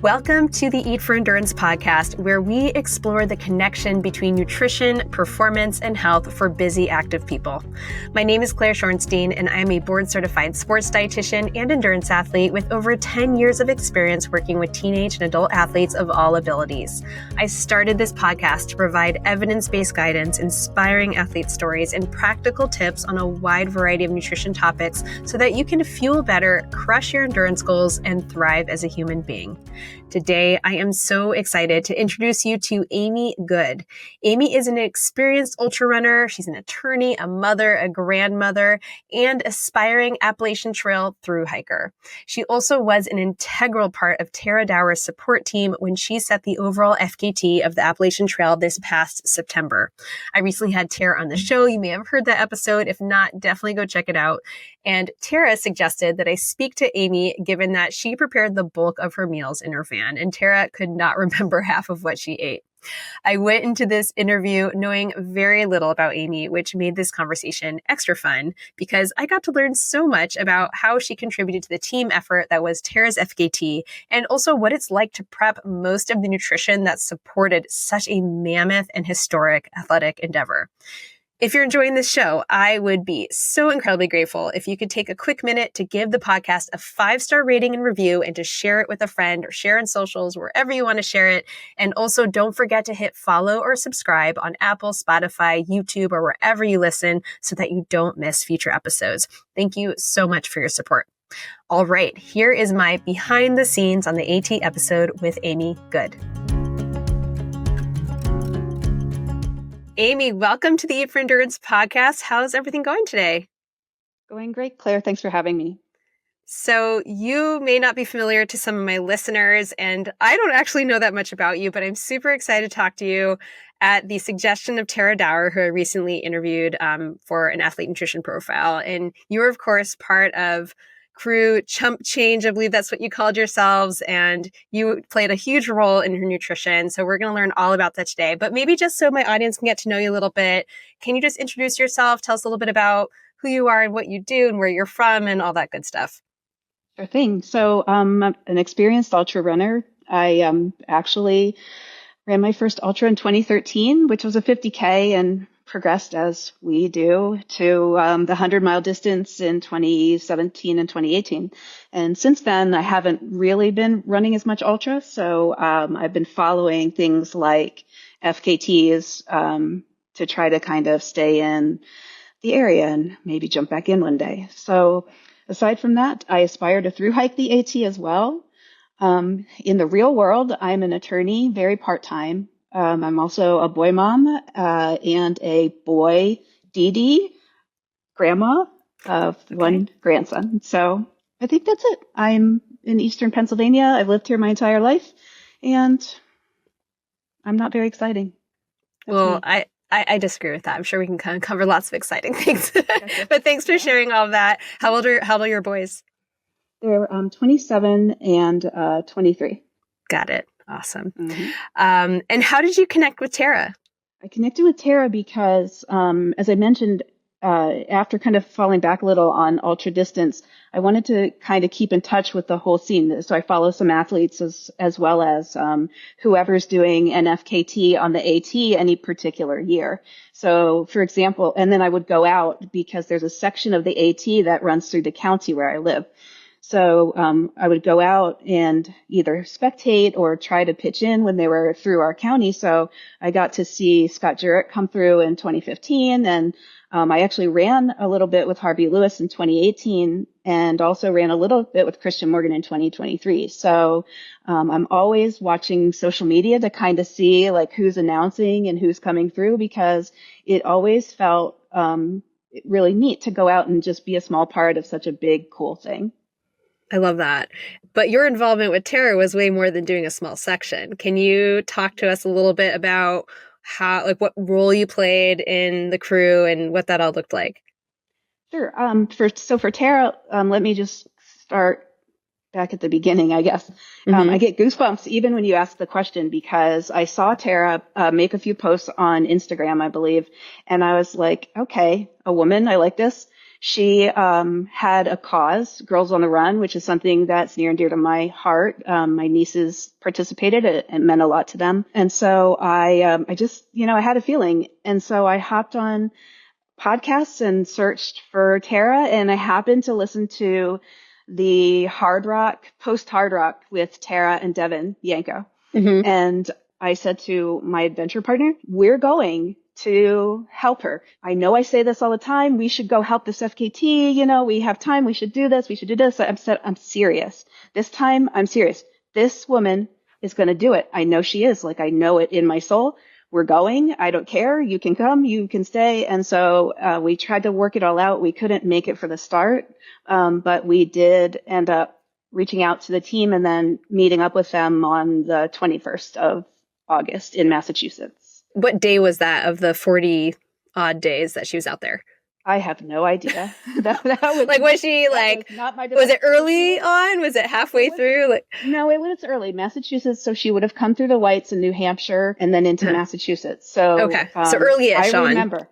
Welcome to the Eat for Endurance podcast, where we explore the connection between nutrition, performance, and health for busy, active people. My name is Claire Schornstein, and I am a board-certified sports dietitian and endurance athlete with over 10 years of experience working with teenage and adult athletes of all abilities. I started this podcast to provide evidence-based guidance, inspiring athlete stories, and practical tips on a wide variety of nutrition topics so that you can fuel better, crush your endurance goals, and thrive as a human being. Today, I am so excited to introduce you to Amy Good. Amy is an experienced ultra runner. She's an attorney, a mother, a grandmother, and aspiring Appalachian Trail thru-hiker. She also was an integral part of Tara Dower's support team when she set the overall FKT of the Appalachian Trail this past September. I recently had Tara on the show. You may have heard that episode. If not, definitely go check it out. And Tara suggested that I speak to Amy, given that she prepared the bulk of her meals in her van, and Tara could not remember half of what she ate. I went into this interview knowing very little about Amy, which made this conversation extra fun because I got to learn so much about how she contributed to the team effort that was Tara's FKT, and also what it's like to prep most of the nutrition that supported such a mammoth and historic athletic endeavor. If you're enjoying this show, I would be so incredibly grateful if you could take a quick minute to give the podcast a 5-star rating and review and to share it with a friend or share in socials, wherever you want to share it. And also don't forget to hit follow or subscribe on Apple, Spotify, YouTube, or wherever you listen so that you don't miss future episodes. Thank you so much for your support. All right, here is my behind the scenes on the AT episode with Amy Good. Amy, welcome to the Eat for Endurance podcast. How's everything going today? Going great, Claire. Thanks for having me. So you may not be familiar to some of my listeners, and I don't actually know that much about you, but I'm super excited to talk to you at the suggestion of Tara Dower, who I recently interviewed for an athlete nutrition profile. And you're, of course, part of Crew Chump Change, I believe that's what you called yourselves, and you played a huge role in her nutrition. So we're going to learn all about that today. But maybe just so my audience can get to know you a little bit, can you just introduce yourself, tell us a little bit about who you are and what you do and where you're from and all that good stuff? Sure thing. So I'm an experienced ultra runner. I actually ran my first ultra in 2013, which was a 50K, and progressed as we do to the 100-mile distance in 2017 and 2018. And since then, I haven't really been running as much ultra. So I've been following things like FKTs to try to kind of stay in the area and maybe jump back in one day. So aside from that, I aspire to thru-hike the AT as well. In the real world, I'm an attorney, very part-time. I'm also a boy mom and a boy DD, grandma of one grandson. So I think that's it. I'm in Eastern Pennsylvania. I've lived here my entire life, and I'm not very exciting. Well, I disagree with that. I'm sure we can kind of cover lots of exciting things. But thanks for sharing all of that. How old are your boys? They're 27 and 23. Got it. Awesome. Mm-hmm. And how did you connect with Tara? I connected with Tara because, as I mentioned, after kind of falling back a little on ultra distance, I wanted to kind of keep in touch with the whole scene. So I follow some athletes as well as whoever's doing an FKT on the AT any particular year. So, for example, and then I would go out because there's a section of the AT that runs through the county where I live. So I would go out and either spectate or try to pitch in when they were through our county. So I got to see Scott Jurek come through in 2015, and I actually ran a little bit with Harvey Lewis in 2018, and also ran a little bit with Christian Morgan in 2023. So I'm always watching social media to kind of see like who's announcing and who's coming through, because it always felt really neat to go out and just be a small part of such a big, cool thing. I love that. But your involvement with Tara was way more than doing a small section. Can you talk to us a little bit about how, like, what role you played in the crew and what that all looked like? Sure. For Tara, let me just start back at the beginning, I guess. I get goosebumps even when you ask the question, because I saw Tara make a few posts on Instagram, I believe, and I was like, okay, a woman, I like this. She had a cause, Girls on the Run, which is something that's near and dear to my heart. My nieces participated. It meant a lot to them. And so I just, I had a feeling. And so I hopped on podcasts and searched for Tara, and I happened to listen to the post hard rock with Tara and Devin Yanko. Mm-hmm. And I said to my adventure partner, we're going to help her. I know I say this all the time. We should go help this FKT. We have time. We should do this. We should do this. I'm serious. This time I'm serious. This woman is going to do it. I know she is. Like, I know it in my soul. We're going. I don't care. You can come. You can stay. And so we tried to work it all out. We couldn't make it for the start, but we did end up reaching out to the team and then meeting up with them on the 21st of August in Massachusetts. What day was that of the 40 odd days that she was out there? I have no idea. that was she like, not my was it early on? Was it halfway through? No, it was early. Massachusetts. So she would have come through the Whites in New Hampshire and then into Massachusetts. So, okay. So early-ish I remember.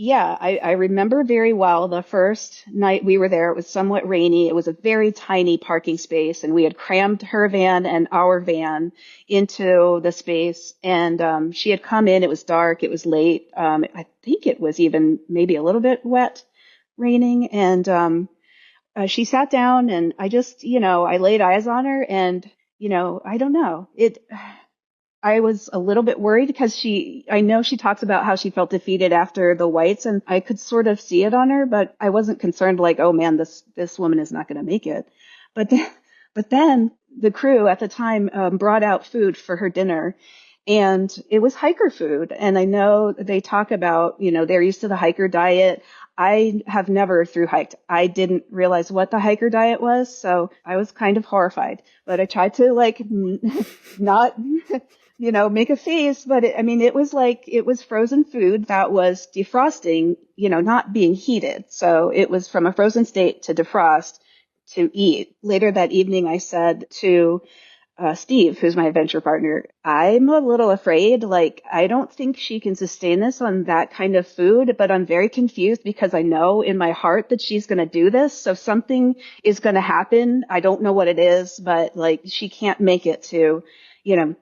Yeah, I remember very well the first night we were there. It was somewhat rainy. It was a very tiny parking space, and we had crammed her van and our van into the space. And she had come in. It was dark. It was late. I think it was even maybe a little bit wet, raining. And she sat down, and I just, I laid eyes on her, and I don't know. I was a little bit worried because I know she talks about how she felt defeated after the Whites, and I could sort of see it on her, but I wasn't concerned like, oh man, this woman is not going to make it. But then the crew at the time brought out food for her dinner, and it was hiker food. And I know they talk about, they're used to the hiker diet. I have never thru-hiked. I didn't realize what the hiker diet was, so I was kind of horrified. But I tried to not make a face, but it was frozen food that was defrosting, not being heated. So it was from a frozen state to defrost to eat. Later that evening, I said to Steve, who's my adventure partner, I'm a little afraid. Like, I don't think she can sustain this on that kind of food, but I'm very confused because I know in my heart that she's going to do this. So something is going to happen. I don't know what it is, but she can't make it to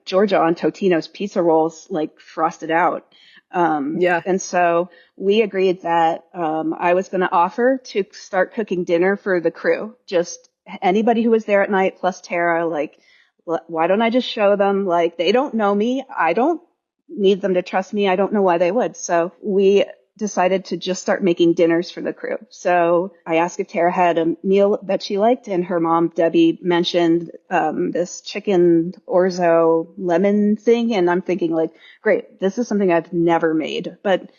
Georgia on Totino's pizza rolls, frosted out. Yeah. And so we agreed that I was going to offer to start cooking dinner for the crew, just anybody who was there at night plus Tara. Why don't I just show them? They don't know me. I don't need them to trust me. I don't know why they would. So we decided to just start making dinners for the crew. So I asked if Tara had a meal that she liked, and her mom, Debbie, mentioned this chicken orzo lemon thing. And I'm thinking great, this is something I've never made, but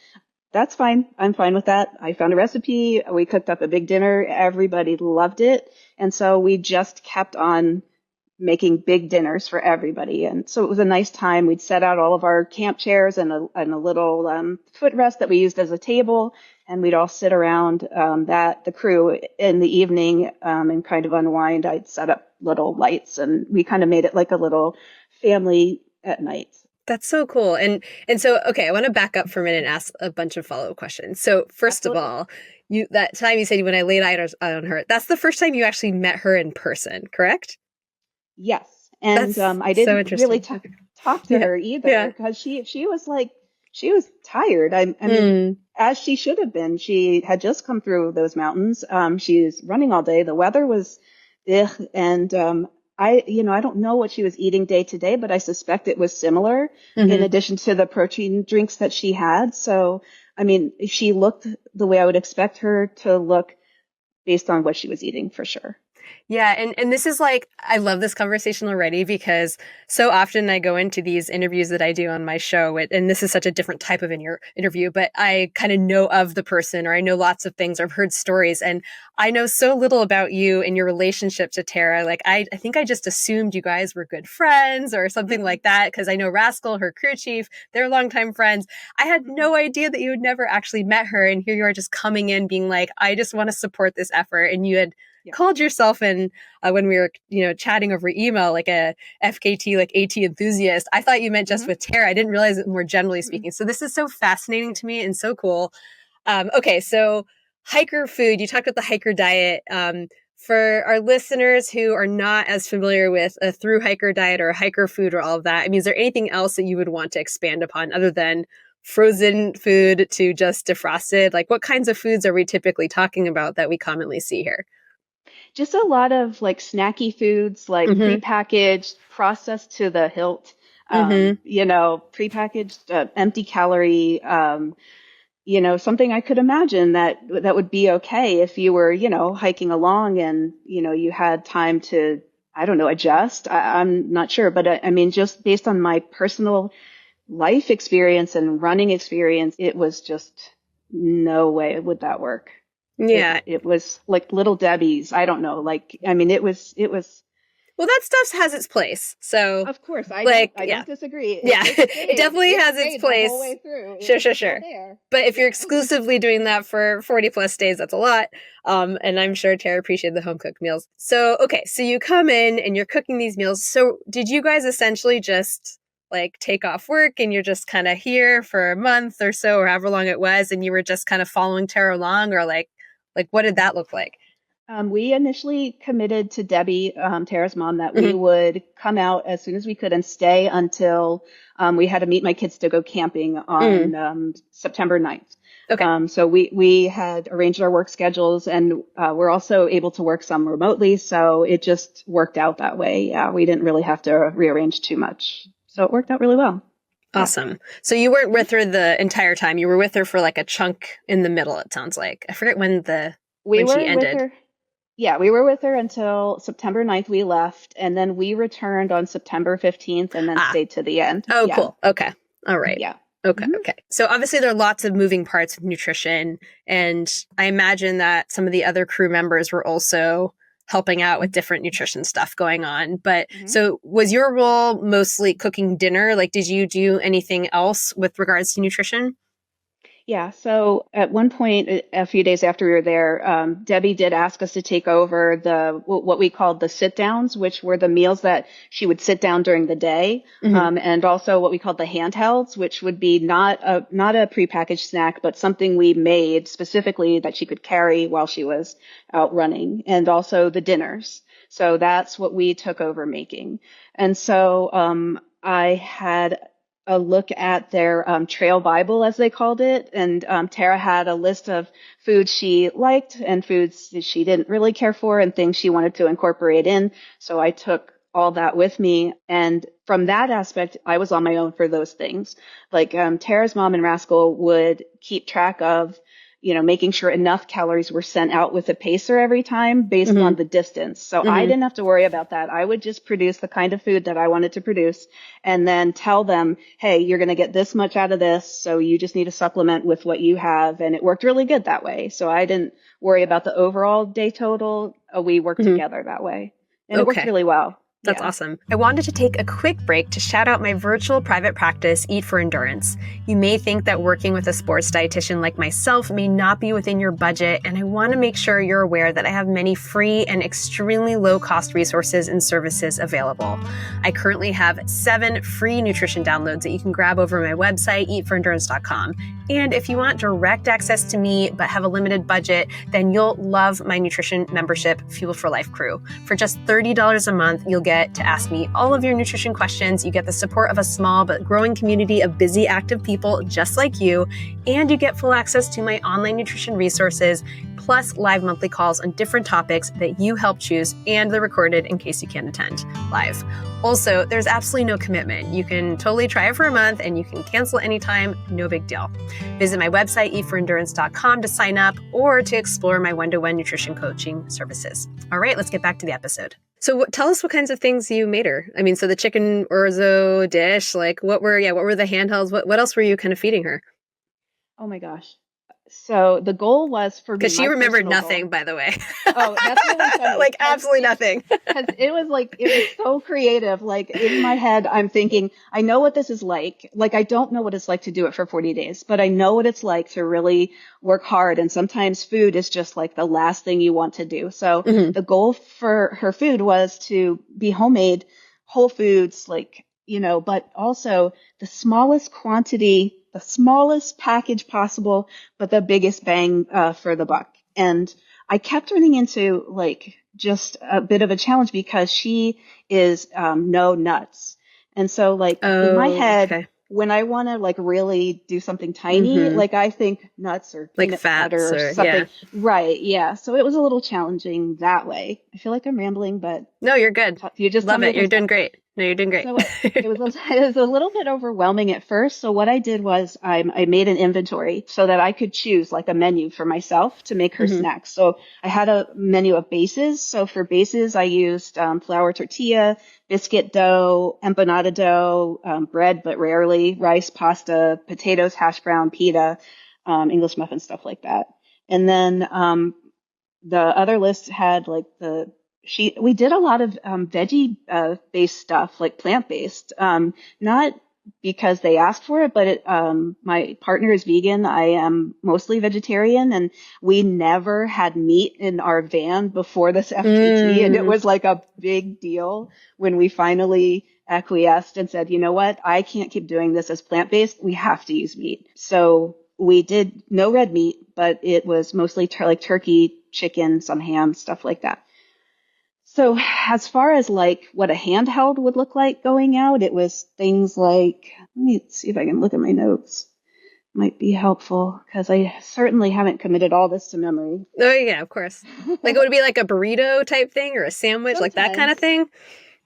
that's fine. I'm fine with that. I found a recipe. We cooked up a big dinner. Everybody loved it. And so we just kept on making big dinners for everybody. And so it was a nice time. We'd set out all of our camp chairs and a little footrest that we used as a table. And we'd all sit around the crew in the evening and kind of unwind. I'd set up little lights, and we kind of made it like a little family at night. That's so cool. And so, okay, I want to back up for a minute and ask a bunch of follow-up questions. So first Absolutely. of all, that time you said when I laid eyes on her, that's the first time you actually met her in person, correct? Yes. And I didn't really talk to her either because she was tired. I mean, as she should have been. She had just come through those mountains. She's running all day. The weather was and I don't know what she was eating day to day, but I suspect it was similar in addition to the protein drinks that she had. So, I mean, she looked the way I would expect her to look based on what she was eating for sure. Yeah. And this is I love this conversation already because so often I go into these interviews that I do on my show, and this is such a different type of interview, but I kind of know of the person, or I know lots of things, or I've heard stories, and I know so little about you and your relationship to Tara. I think I just assumed you guys were good friends or something like that, because I know Rascal, her crew chief, they're longtime friends. I had no idea that you had never actually met her, and here you are just coming in being I just want to support this effort, and you had called yourself in when we were, chatting over email, a FKT, AT enthusiast. I thought you meant just with Tara. I didn't realize it more generally speaking. So this is so fascinating to me and so cool. Okay, so hiker food, you talked about the hiker diet. For our listeners who are not as familiar with a thru-hiker diet or a hiker food or all of that, I mean, is there anything else that you would want to expand upon other than frozen food to just defrosted? Like, what kinds of foods are we typically talking about that we commonly see here? Just a lot of like snacky foods, like Mm-hmm. prepackaged, processed to the hilt, Mm-hmm. prepackaged, empty calorie, something I could imagine that would be okay if you were, hiking along and, you had time to, I don't know, adjust. I'm not sure, but I mean, just based on my personal life experience and running experience, it was just no way would that work. Yeah. It was like Little Debbie's. I don't know. Like, I mean, it was, Well, that stuff has its place. So, of course, like, I yeah. don't disagree. Yeah, It it definitely has its stayed the whole place. way through. It Sure, was sure, still sure. there. But if you're Yeah. exclusively doing that for 40 plus days, that's a lot. And I'm sure Tara appreciated the home cooked meals. So, okay, so you come in and you're cooking these meals. So, did you guys essentially just like take off work and you're just kind of here for a month or so, or however long it was, and you were just kind of following Tara along, or like what did that look like? We initially committed to Debbie, Tara's mom, that we Hmm. would come out as soon as we could and stay until we had to meet my kids to go camping Mm. on September 9th. Okay. So we had arranged our work schedules and we're also able to work some remotely. So it just worked out that way. Yeah, we didn't really have to rearrange too much. So it worked out really well. Yeah. Awesome. So you weren't with her the entire time. You were with her for like a chunk in the middle, it sounds like. I forget We when she were with ended. her. Yeah, we were with her until September 9th. We left, and then we returned on September 15th and then Ah, stayed to the end. oh, Yeah. cool. Okay. All right. Yeah. Okay. Hmm. Okay. So obviously there are lots of moving parts with nutrition. And I imagine that some of the other crew members were also helping out with different nutrition stuff going on. But Hmm. so was your role mostly cooking dinner? Like, did you do anything else with regards to nutrition? Yeah. So at one point, a few days after we were there, Debbie did ask us to take over what we called the sit downs, which were the meals that she would sit down during the day, Hmm. and also what we called the handhelds, which would be not a prepackaged snack, but something we made specifically that she could carry while she was out running, and also the dinners. So that's what we took over making. And so I had a look at their trail Bible, as they called it. And Tara had a list of foods she liked and foods that she didn't really care for and things she wanted to incorporate in. So I took all that with me. And from that aspect, I was on my own for those things. Like Tara's mom and Rascal would keep track of, making sure enough calories were sent out with a pacer every time based Hmm. on the distance. So I Hmm. didn't have to worry about that. I would just produce the kind of food that I wanted to produce and then tell them, hey, you're going to get this much out of this. So you just need to supplement with what you have. And it worked really good that way. So I didn't worry about the overall day total. We worked Hmm. together that way. And it worked Okay. really well. That's Yeah. awesome. I wanted to take a quick break to shout out my virtual private practice, Eat for Endurance. You may think that working with a sports dietitian like myself may not be within your budget, and I want to make sure you're aware that I have many free and extremely low-cost resources and services available. I currently have 7 free nutrition downloads that you can grab over my website, eatforendurance.com. And if you want direct access to me but have a limited budget, then you'll love my nutrition membership, Fuel for Life Crew. For just $30 a month, you'll get to ask me all of your nutrition questions. You get the support of a small but growing community of busy, active people just like you, and you get full access to my online nutrition resources, plus live monthly calls on different topics that you help choose, and they're recorded in case you can't attend live. Also, there's absolutely no commitment. You can totally try it for a month and you can cancel anytime, no big deal. Visit my website, eatforendurance.com, to sign up or to explore my one-to-one nutrition coaching services. All right, let's get back to the episode. So tell us what kinds of things you made her. I mean, so the chicken orzo dish, like what were the handhelds? What else were you kind of feeding her? Oh my gosh. So the goal was for me, Because she my remembered personal nothing, goal. by the way. Oh, that's really funny. Like absolutely nothing. Because it was so creative. Like in my head, I'm thinking, I know what this is like. Like, I don't know what it's like to do it for 40 days, but I know what it's like to really work hard. And sometimes food is just like the last thing you want to do. So Hmm. the goal for her food was to be homemade, whole foods, like, but also the smallest quantity, the smallest package possible, but the biggest bang for the buck. And I kept running into like just a bit of a challenge because she is no nuts. And so like in my Oh, head, okay. when I want to like really do something tiny, Mm-hmm. like I think nuts or Like peanut butter fats or or, something. yeah. Right. Yeah. So it was a little challenging that way. I feel like I'm rambling, but No, you're good. you just tell Love me it. if I'm You're doing stopping. great. No, you're doing great. So it was a little bit overwhelming at first. So what I did was I made an inventory so that I could choose like a menu for myself to make her Hmm. snacks. So I had a menu of bases. So for bases, I used flour tortilla, biscuit dough, empanada dough, bread, but rarely, rice, pasta, potatoes, hash brown, pita, English muffin, stuff like that. And then the other list had like we did a lot of veggie based stuff, like plant based, not because they asked for it, but my partner is vegan. I am mostly vegetarian, and we never had meat in our van before this FKT, and it Mm. was like a big deal when we finally acquiesced and said, you know what, I can't keep doing this as plant based. We have to use meat. So we did no red meat, but it was mostly like turkey, chicken, some ham, stuff like that. So as far as like what a handheld would look like going out, it was things like, let me see if I can look at my notes. Might be helpful because I certainly haven't committed all this to memory. Oh, yeah, of course. Like it would be like a burrito type thing or a sandwich, like that kind of Sometimes. thing.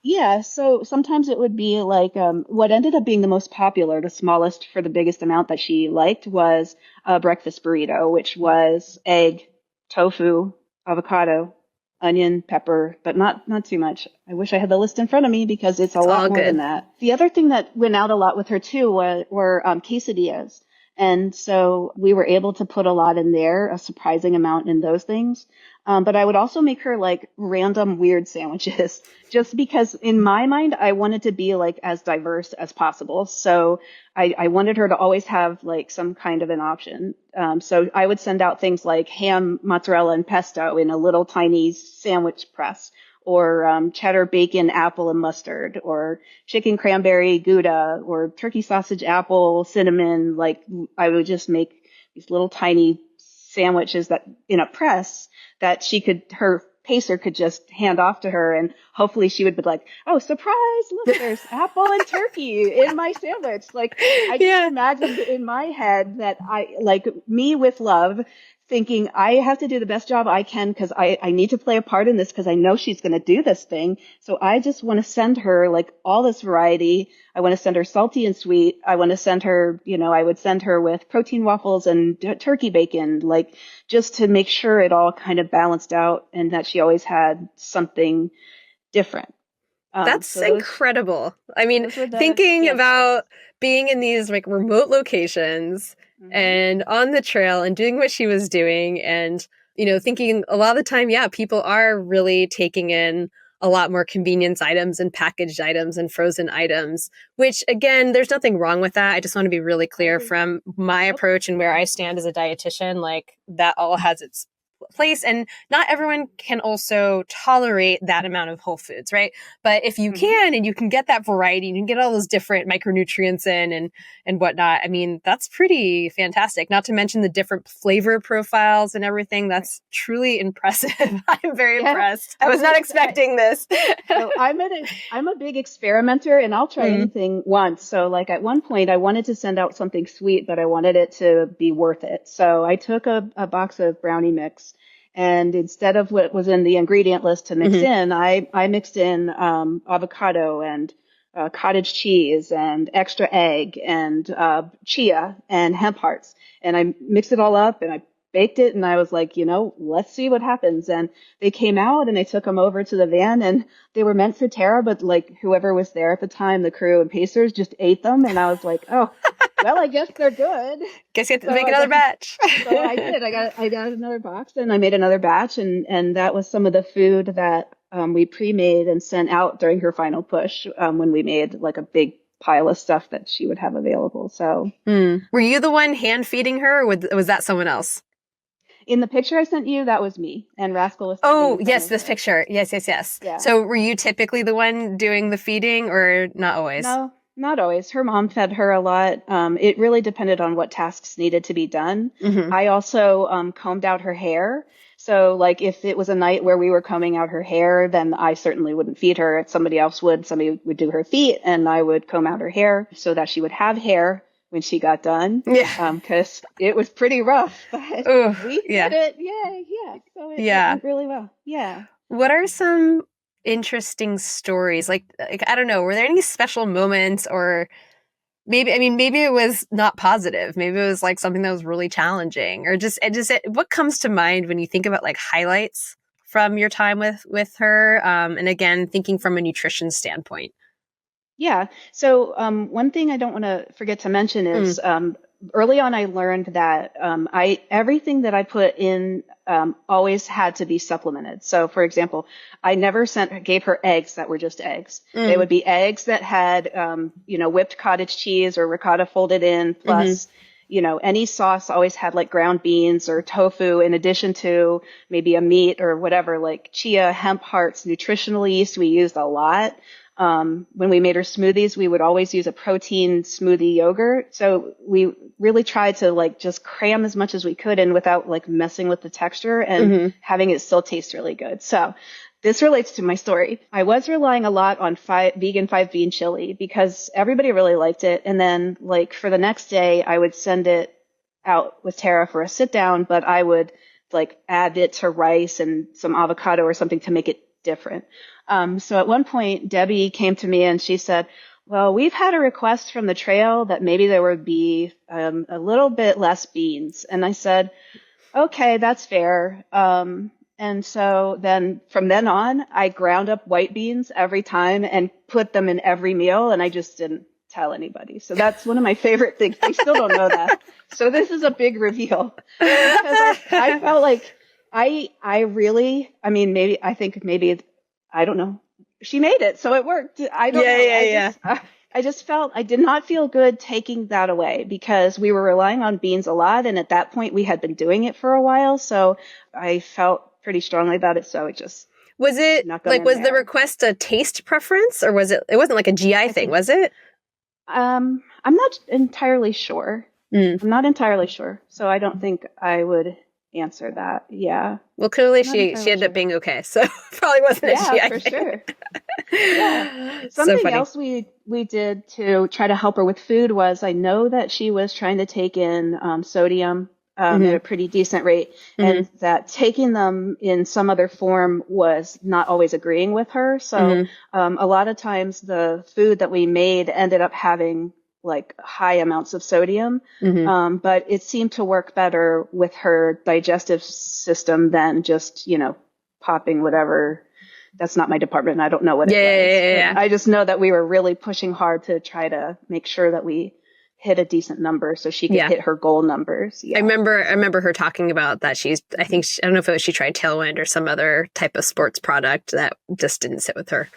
Yeah, so sometimes it would be like what ended up being the most popular, the smallest for the biggest amount that she liked was a breakfast burrito, which was egg, tofu, avocado, onion, pepper, but not too much. I wish I had the list in front of me because it's a It's lot all more than good. that. The other thing that went out a lot with her too were quesadillas. And so we were able to put a lot in there, a surprising amount in those things. But I would also make her like random weird sandwiches just because in my mind, I wanted to be like as diverse as possible. So I wanted her to always have like some kind of an option. So I would send out things like ham, mozzarella, and pesto in a little tiny sandwich press, or cheddar, bacon, apple, and mustard, or chicken, cranberry, Gouda, or turkey sausage, apple, cinnamon. Like I would just make these little tiny sandwiches that in a press that her pacer could just hand off to her, and hopefully she would be like, oh, surprise, look, there's apple and turkey in my sandwich. Like I just Yeah. imagined in my head that I like me with love thinking I have to do the best job I can because I need to play a part in this because I know she's going to do this thing. So I just want to send her like all this variety. I want to send her salty and sweet. I want to send her, I would send her with protein waffles and turkey bacon, like just to make sure it all kind of balanced out and that she always had something different. That's So incredible. I mean, those were the thinking handhelds. about being in these like remote locations Hmm. and on the trail and doing what she was doing and, thinking a lot of the time, yeah, people are really taking in a lot more convenience items and packaged items and frozen items, which again, there's nothing wrong with that. I just want to be really I clear agree. from my Nope. approach and where I stand as a dietitian, like that all has its place and not everyone can also tolerate that amount of whole foods, right? But if you Hmm. can and you can get that variety, you can get all those different micronutrients in and whatnot. I mean, that's pretty fantastic. Not to mention the different flavor profiles and everything. Right. That's truly impressive. I'm very Yeah. impressed. I was not expecting this. So I'm a big experimenter and I'll try Mm. anything once. So like at one point I wanted to send out something sweet, but I wanted it to be worth it. So I took a box of brownie mix and instead of what was in the ingredient list to mix Hmm. in, I mixed in avocado and cottage cheese and extra egg and chia and hemp hearts. And I mixed it all up and I baked it and I was like, let's see what happens. And they came out and I took them over to the van and they were meant for Tara, but like whoever was there at the time, the crew and pacers just ate them. And I was like, oh, well, I guess they're good. Guess you have to So make I another got, batch. so I did. I got another box and I made another batch and that was some of the food that we pre-made and sent out during her final push when we made like a big pile of stuff that she would have available. So Were you the one hand feeding her or was that someone else? in the picture I sent you, that was me and Rascal was standing Oh, in front yes, of this her. picture. Yes, yes, yes. Yeah. So were you typically the one doing the feeding or not always? No, Not always. Her mom fed her a lot. It really depended on what tasks needed to be done. Hmm. I also combed out her hair. So, like, if it was a night where we were combing out her hair, then I certainly wouldn't feed her. If somebody else would, somebody would do her feet, and I would comb out her hair so that she would have hair when she got done. Yeah. Because it was pretty rough, but Oh, we did yeah. it. Yeah, yeah. So it Yeah. went really well. Yeah. What are some interesting stories? Like I don't know, were there any special moments or maybe it was not positive. Maybe it was like something that was really challenging or what comes to mind when you think about like highlights from your time with her? And again, thinking from a nutrition standpoint. Yeah. So one thing I don't want to forget to mention Mm, is early on I learned that I everything that I put in always had to be supplemented. So for example, I never gave her eggs that were just eggs. They mm, would be eggs that had whipped cottage cheese or ricotta folded in mm-hmm. plus any sauce always had like ground beans or tofu in addition to maybe a meat or whatever, like chia, hemp hearts, nutritional yeast we used a lot. When we made our smoothies, we would always use a protein smoothie yogurt. So we really tried to like just cram as much as we could in without like messing with the texture and Mm-hmm. having it still taste really good. So this relates to my story. I was relying a lot on vegan 5-bean chili because everybody really liked it. And then like for the next day, I would send it out with Tara for a sit down, but I would like add it to rice and some avocado or something to make it different. So at one point, Debbie came to me and she said, well, we've had a request from the trail that maybe there would be a little bit less beans. And I said, okay, that's fair. And so then from then on, I ground up white beans every time and put them in every meal. And I just didn't tell anybody. So that's one of my favorite things. They still don't know that. So this is a big reveal because I felt like I really, I mean, maybe, I don't know. She made it, so it worked. I don't Yeah, know. yeah, yeah. I just felt I did not feel good taking that away because we were relying on beans a lot. And at that point we had been doing it for a while. So I felt pretty strongly about it. So it just Was it snuck them like in was the there. request a taste preference or it wasn't like a GI I thing, think, was it? I'm not entirely sure. Mm. I'm not entirely sure. So I don't think I would answer that. Yeah. Well, clearly Not she entirely ended up sure. being okay, so probably wasn't a Yeah, GI for thing. sure. Yeah. So Something funny. else we did to try to help her with food was I know that she was trying to take in sodium at Hmm. a pretty decent rate, Hmm. and that taking them in some other form was not always agreeing with her. So Hmm. a lot of times the food that we made ended up having like high amounts of sodium, Hmm. but it seemed to work better with her digestive system than just popping whatever. That's not my department. I don't know what Yeah, it yeah, was, yeah, but yeah. I just know that we were really pushing hard to try to make sure that we hit a decent number so she could Yeah. hit her goal numbers. Yeah. I remember her talking about that I don't know if she tried Tailwind or some other type of sports product that just didn't sit with her.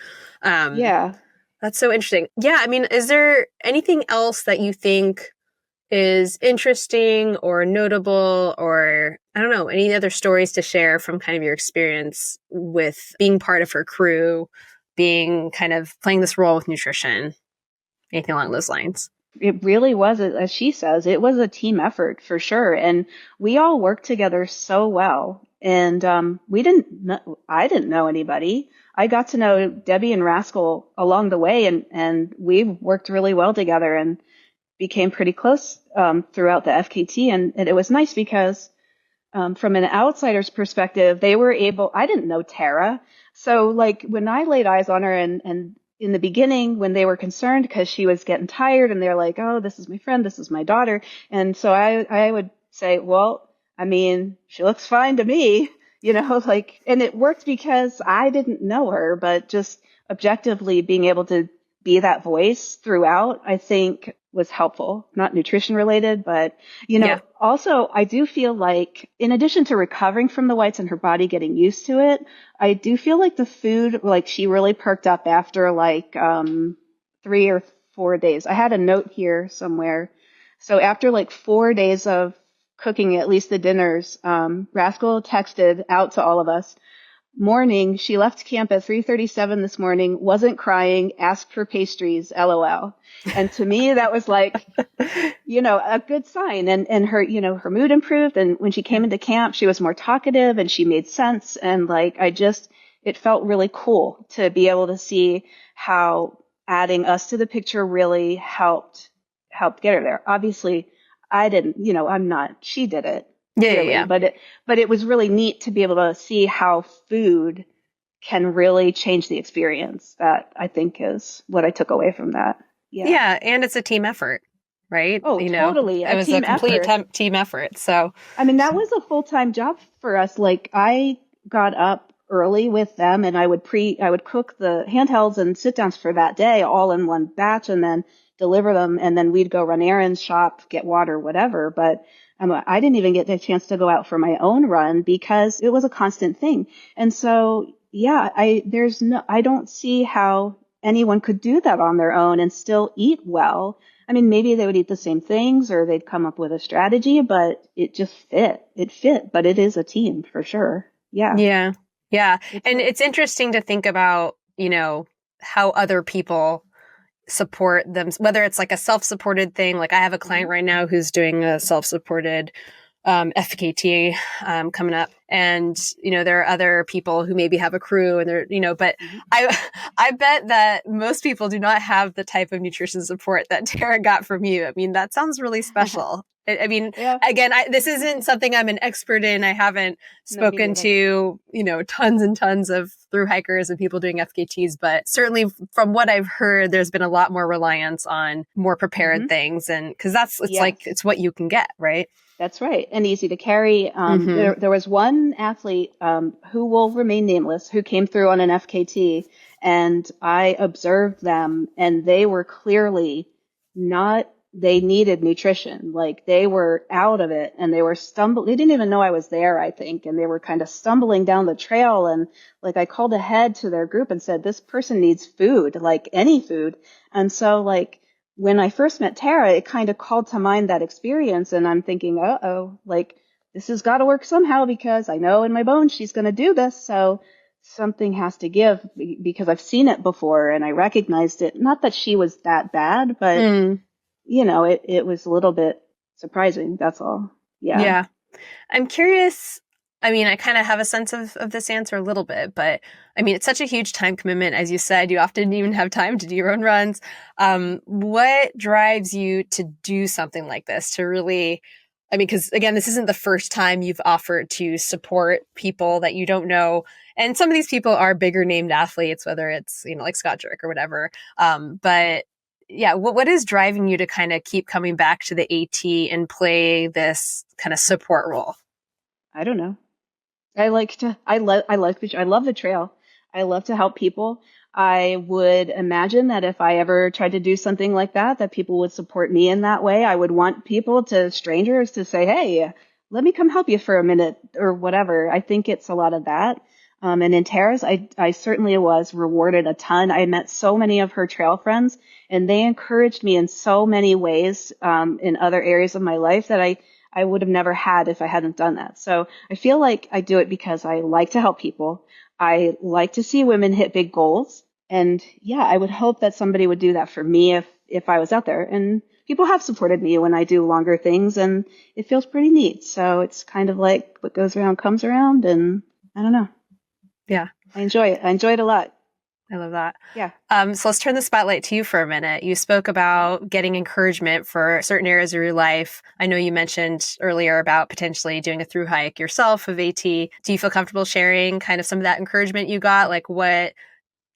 Um, Yeah. that's so interesting. Yeah, I mean, is there anything else that you think is interesting or notable or I don't know, any other stories to share from kind of your experience with being part of her crew, being kind of playing this role with nutrition, anything along those lines? It really was, as she says, it was a team effort for sure. And we all worked together so well. And I didn't know anybody. I got to know Debbie and Rascal along the way, and we worked really well together and became pretty close throughout the FKT. And it was nice because from an outsider's perspective, I didn't know Tara. So like when I laid eyes on her and in the beginning when they were concerned because she was getting tired and they're like, oh, this is my friend, this is my daughter. And so I would say, well, I mean, she looks fine to me, like, and it worked because I didn't know her, but just objectively being able to be that voice throughout, I think was helpful, not nutrition related, but Yeah. also, I do feel like, in addition to recovering from the whites and her body getting used to it, I do feel like the food, like she really perked up after like 3 or 4 days. I had a note here somewhere. So after like 4 days of cooking at least the dinners, Rascal texted out to all of us, morning, she left camp at 3:37 this morning, wasn't crying, asked for pastries, LOL. And to me, that was like, a good sign. And her, her mood improved. And when she came into camp, she was more talkative and she made sense. And like, it felt really cool to be able to see how adding us to the picture really helped get her there. Obviously, I didn't, she did it Yeah, clearly, yeah, but it was really neat to be able to see how food can really change the experience. That I think is what I took away from that. yeah. Yeah. Yeah, and it's a team effort, right? Oh, totally. It A was a team complete effort. team effort. So, I mean, that was a full-time job for us. Like I got up early with them and I would cook the handhelds and sit downs for that day all in one batch and then deliver them. And then we'd go run errands, shop, get water, whatever. But I didn't even get the chance to go out for my own run because it was a constant thing. And so, yeah, I don't see how anyone could do that on their own and still eat well. I mean, maybe they would eat the same things or they'd come up with a strategy, but it just fit. It fit, but it is a team for sure. Yeah. yeah. Yeah. And Great. it's interesting to think about, how other people support them, whether it's like a self-supported thing. Like I have a client right now who's doing a self-supported FKT coming up, and there are other people who maybe have a crew, and but Mhm. I bet that most people do not have the type of nutrition support that Tara got from you. I mean, that sounds really special. I mean, Yeah. again, this isn't something I'm an expert in. I haven't No, me spoken neither. to, tons and tons of thru-hikers and people doing FKTs, but certainly from what I've heard, there's been a lot more reliance on more prepared Hmm. things. And because Yes. it's what you can get, right? That's right. And easy to carry. Mm-hmm. There was one athlete who will remain nameless who came through on an FKT, and I observed them, and they were clearly not, they needed nutrition. Like they were out of it, and they were stumbling. They didn't even know I was there, I think, and they were kind of stumbling down the trail. And like I called ahead to their group and said, this person needs food, like any food. And so, like, when I first met Tara, it kind of called to mind that experience. And I'm thinking, like this has got to work somehow because I know in my bones she's going to do this. So something has to give because I've seen it before and I recognized it. Not that she was that bad, but Mm, it was a little bit surprising. That's all. Yeah. yeah. I'm curious. I mean, I kind of have a sense of this answer a little bit, but I mean, it's such a huge time commitment. As you said, you often don't even have time to do your own runs. What drives you to do something like this? To really, I mean, because again, this isn't the first time you've offered to support people that you don't know. And some of these people are bigger named athletes, whether it's, like Scott Jurek or whatever. But yeah, what is driving you to kind of keep coming back to the AT and play this kind of support role? I don't know. I love the trail. I love to help people. I would imagine that if I ever tried to do something like that, that people would support me in that way. I would want people strangers to say, hey, let me come help you for a minute or whatever. I think it's a lot of that. And in Tara's, I certainly was rewarded a ton. I met so many of her trail friends and they encouraged me in so many ways, in other areas of my life that I would have never had if I hadn't done that. So I feel like I do it because I like to help people. I like to see women hit big goals. And yeah, I would hope that somebody would do that for me if I was out there. And people have supported me when I do longer things and it feels pretty neat. So it's kind of like what goes around comes around and I don't know. Yeah, I enjoy it. I enjoy it a lot. I love that. Yeah. So let's turn the spotlight to you for a minute. You spoke about getting encouragement for certain areas of your life. I know you mentioned earlier about potentially doing a through hike yourself of AT. Do you feel comfortable sharing kind of some of that encouragement you got? Like what,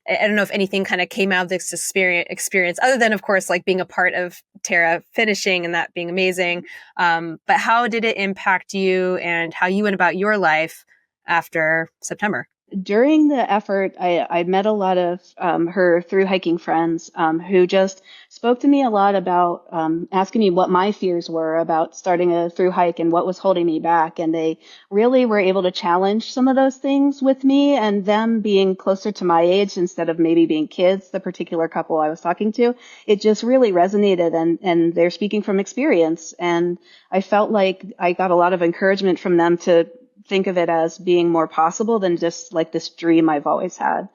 I don't know if anything kind of came out of this experience other than, of course, like being a part of Tara finishing and that being amazing. But how did it impact you and how you went about your life after September? During the effort, I met a lot of her through hiking friends who just spoke to me a lot about asking me what my fears were about starting a through hike and what was holding me back. And they really were able to challenge some of those things with me and them being closer to my age instead of maybe being kids, the particular couple I was talking to. It just really resonated and they're speaking from experience. And I felt like I got a lot of encouragement from them to think of it as being more possible than just like this dream I've always had.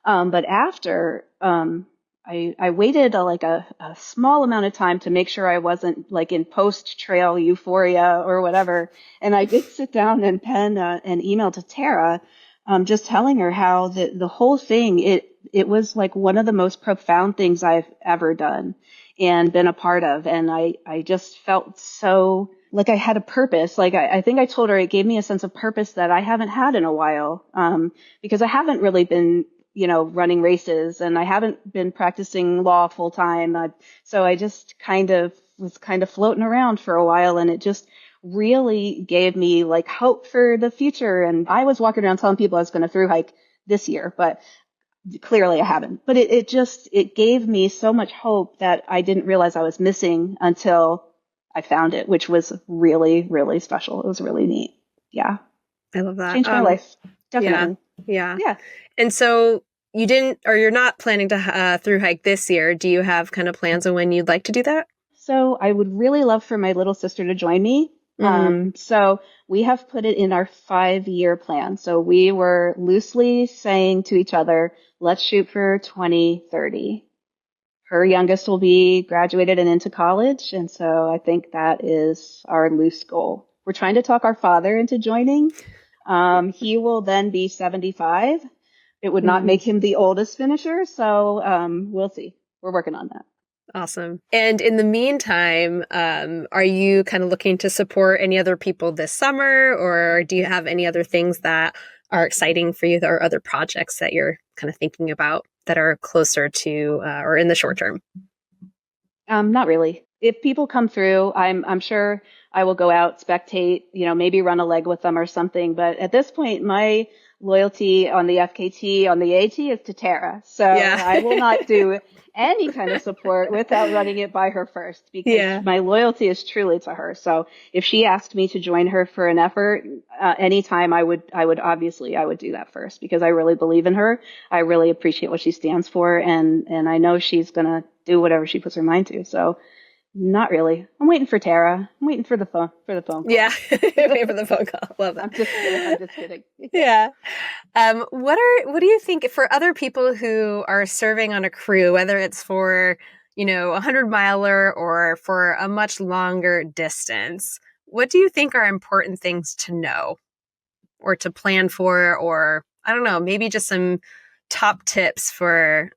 But after, I waited a small amount of time to make sure I wasn't like in post-trail euphoria or whatever. And I did sit down and pen an email to Tara, just telling her how the whole thing, it was like one of the most profound things I've ever done and been a part of. And I just felt so like I had a purpose. Like I think I told her it gave me a sense of purpose that I haven't had in a while, because I haven't really been, running races, and I haven't been practicing law full time. So I just was floating around for a while, and it just really gave me like hope for the future. And I was walking around telling people I was going to thru hike this year, but clearly I haven't. But it gave me so much hope that I didn't realize I was missing until I found it, which was really, really special. It was really neat. Yeah. I love that. Changed my life. Definitely. Yeah. Yeah. And so you're not planning to thru hike this year. Do you have kind of plans on when you'd like to do that? So I would really love for my little sister to join me. So we have put it in our 5-year plan. So we were loosely saying to each other, let's shoot for 2030. Her youngest will be graduated and into college. And so I think that is our loose goal. We're trying to talk our father into joining. He will then be 75. It would not make him the oldest finisher. So we'll see. We're working on that. Awesome. And in the meantime, are you kind of looking to support any other people this summer, or do you have any other things that are exciting for you or other projects that you're kind of thinking about that are closer to or in the short term? Not really. If people come through, I'm sure I will go out, spectate, maybe run a leg with them or something. But at this point, my loyalty on the FKT, on the AT is to Tara. So yeah. I will not do any kind of support without running it by her first, because my loyalty is truly to her. So if she asked me to join her for an effort, anytime I would do that first, because I really believe in her. I really appreciate what she stands for. And I know she's going to do whatever she puts her mind to. So not really. I'm waiting for Tara. I'm waiting for the phone call. Yeah. Waiting for the phone call. Love that. I'm just kidding. Yeah. What do you think for other people who are serving on a crew, whether it's for, a 100-miler or for a much longer distance, what do you think are important things to know or to plan for, or I don't know, maybe just some top tips for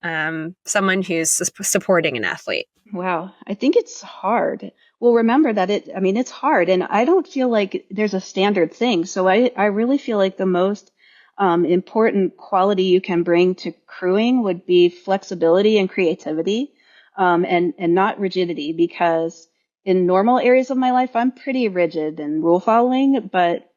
someone who's supporting an athlete? Wow. I think it's hard. Well, remember that it's hard, and I don't feel like there's a standard thing. So I really feel like the most important quality you can bring to crewing would be flexibility and creativity, and not rigidity, because in normal areas of my life, I'm pretty rigid and rule following, but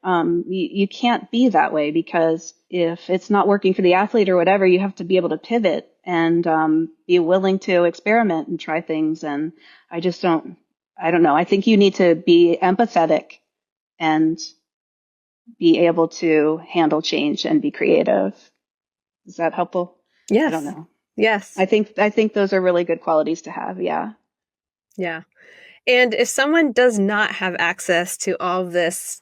you can't be that way, because if it's not working for the athlete or whatever, you have to be able to pivot and be willing to experiment and try things. And I don't know. I think you need to be empathetic and be able to handle change and be creative. Is that helpful? Yes. I don't know. Yes. I think those are really good qualities to have. Yeah. Yeah. And if someone does not have access to all of this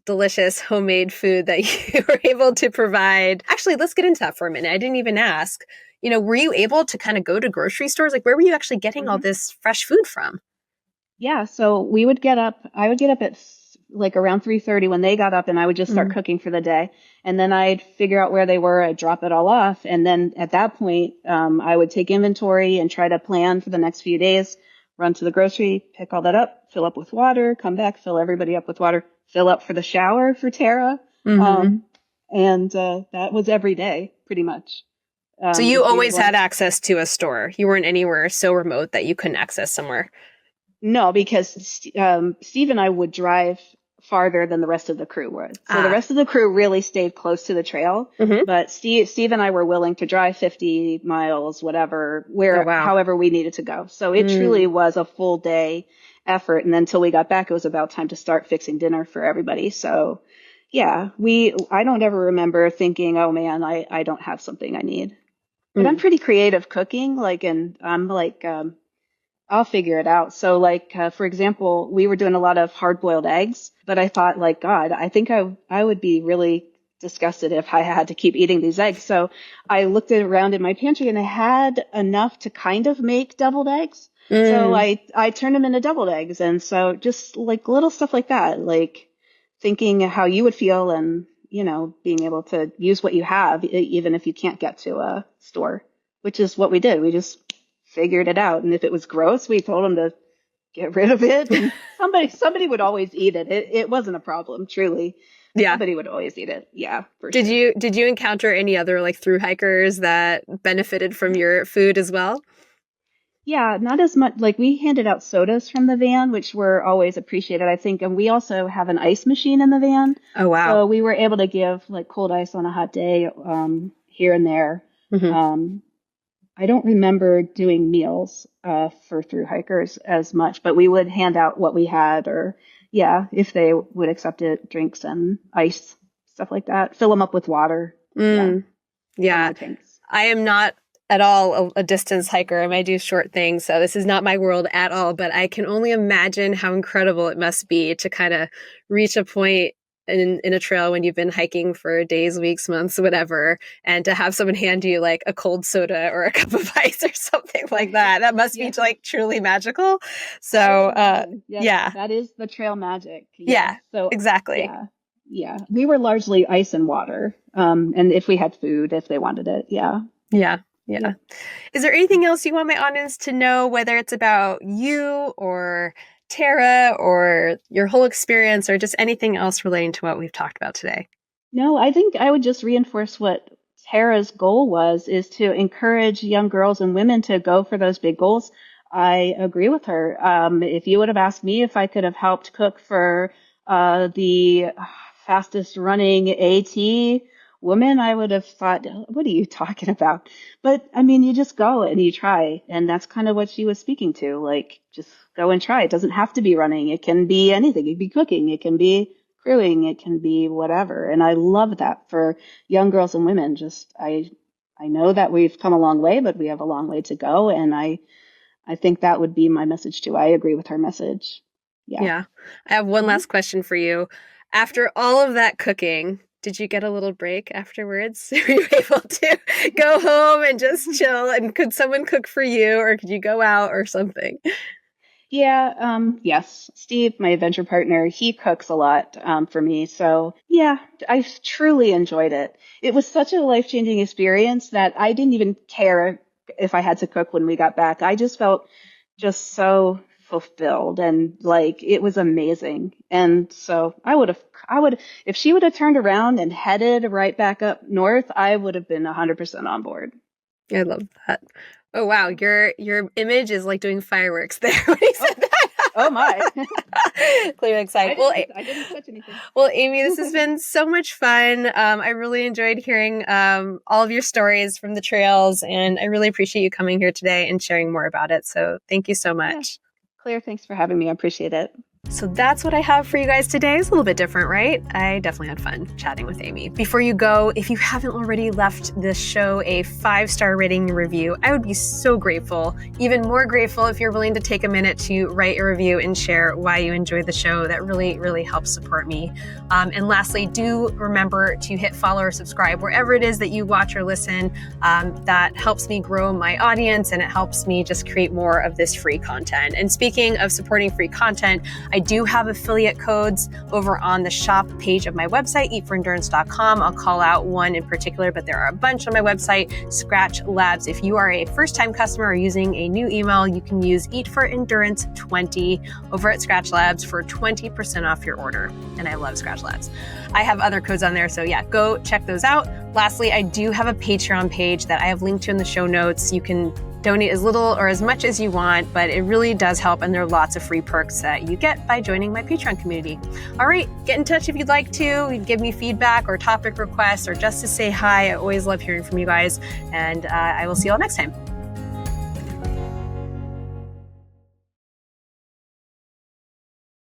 delicious homemade food that you were able to provide, actually, let's get into that for a minute. I didn't even ask, were you able to kind of go to grocery stores? Like, where were you actually getting all this fresh food from? Yeah. So I would get up at like around 3:30 when they got up, and I would just start cooking for the day. And then I'd figure out where they were. I'd drop it all off. And then at that point, I would take inventory and try to plan for the next few days, run to the grocery, pick all that up, fill up with water, come back, fill everybody up with water, fill up for the shower for Tara. And that was every day pretty much. So you always had access to a store. You weren't anywhere so remote that you couldn't access somewhere. No, because Steve and I would drive farther than the rest of the crew would. So the rest of the crew really stayed close to the trail. But Steve and I were willing to drive 50 miles, whatever, however we needed to go. So it truly was a full day effort. And then until we got back, it was about time to start fixing dinner for everybody. So yeah, I don't ever remember thinking, oh man, I don't have something I need. But I'm pretty creative cooking. And I'm I'll figure it out. So like, for example, we were doing a lot of hard boiled eggs, but I thought like, God, I think I would be really disgusted if I had to keep eating these eggs. So I looked around in my pantry and I had enough to kind of make deviled eggs. So I turned them into deviled eggs. And so just like little stuff like that, like thinking how you would feel and, being able to use what you have, even if you can't get to a store, which is what we did. We just figured it out. And if it was gross, we told them to get rid of it. And somebody would always eat it. It wasn't a problem, truly. Yeah. Somebody would always eat it. Yeah. Did you encounter any other like thru hikers that benefited from your food as well? Yeah, not as much. Like we handed out sodas from the van, which were always appreciated, I think. And we also have an ice machine in the van. Oh, wow. So we were able to give like cold ice on a hot day here and there. Mm-hmm. I don't remember doing meals for thru hikers as much, but we would hand out what we had or, yeah, if they would accept it, drinks and ice, stuff like that. Fill them up with water. Yeah. I am not at all a distance hiker. I do short things, so this is not my world at all, but I can only imagine how incredible it must be to kind of reach a point in a trail when you've been hiking for days, weeks, months, whatever, and to have someone hand you like a cold soda or a cup of ice or something like that. That must be like truly magical. So, yeah. That is the trail magic. Yeah, so exactly. Yeah. We were largely ice and water. And if we had food, if they wanted it. Yeah. Is there anything else you want my audience to know, whether it's about you or Tara or your whole experience or just anything else relating to what we've talked about today? No, I think I would just reinforce what Tara's goal is to encourage young girls and women to go for those big goals. I agree with her. If you would have asked me if I could have helped cook for the fastest running AT woman, I would have thought, what are you talking about? But I mean, you just go and you try. And that's kind of what she was speaking to. Like, just go and try. It doesn't have to be running. It can be anything. It can be cooking. It can be crewing. It can be whatever. And I love that for young girls and women. Just, I know that we've come a long way, but we have a long way to go. And I think that would be my message too. I agree with her message. Yeah. I have one last question for you. After all of that cooking, did you get a little break afterwards? Were you able to go home and just chill? And could someone cook for you, or could you go out or something? Yeah. Yes. Steve, my adventure partner, he cooks a lot for me. So yeah, I truly enjoyed it. It was such a life-changing experience that I didn't even care if I had to cook when we got back. I just felt just so fulfilled and like it was amazing. And so I would, if she would have turned around and headed right back up north, I would have been 100% on board. I love that. Oh, wow. Your image is like doing fireworks there when he said that. Oh my. Clearly excited. I didn't touch anything. Well, Amy, this has been so much fun. I really enjoyed hearing all of your stories from the trails, and I really appreciate you coming here today and sharing more about it. So thank you so much. Yeah. Claire, thanks for having me. I appreciate it. So that's what I have for you guys today. It's a little bit different, right? I definitely had fun chatting with Amy. Before you go, if you haven't already left this show a 5-star rating and review, I would be so grateful. Even more grateful if you're willing to take a minute to write a review and share why you enjoyed the show. That really, really helps support me. And lastly, do remember to hit follow or subscribe wherever it is that you watch or listen. That helps me grow my audience and it helps me just create more of this free content. And speaking of supporting free content, I do have affiliate codes over on the shop page of my website, eatforendurance.com. I'll call out one in particular, but there are a bunch on my website, Scratch Labs. If you are a first-time customer or using a new email, you can use eatforendurance20 over at Scratch Labs for 20% off your order. And I love Scratch Labs. I have other codes on there, so yeah, go check those out. Lastly, I do have a Patreon page that I have linked to in the show notes. You can donate as little or as much as you want, but it really does help, and there are lots of free perks that you get by joining my Patreon community. All right, get in touch if you'd like to. Give me feedback or topic requests or just to say hi. I always love hearing from you guys, and I will see you all next time.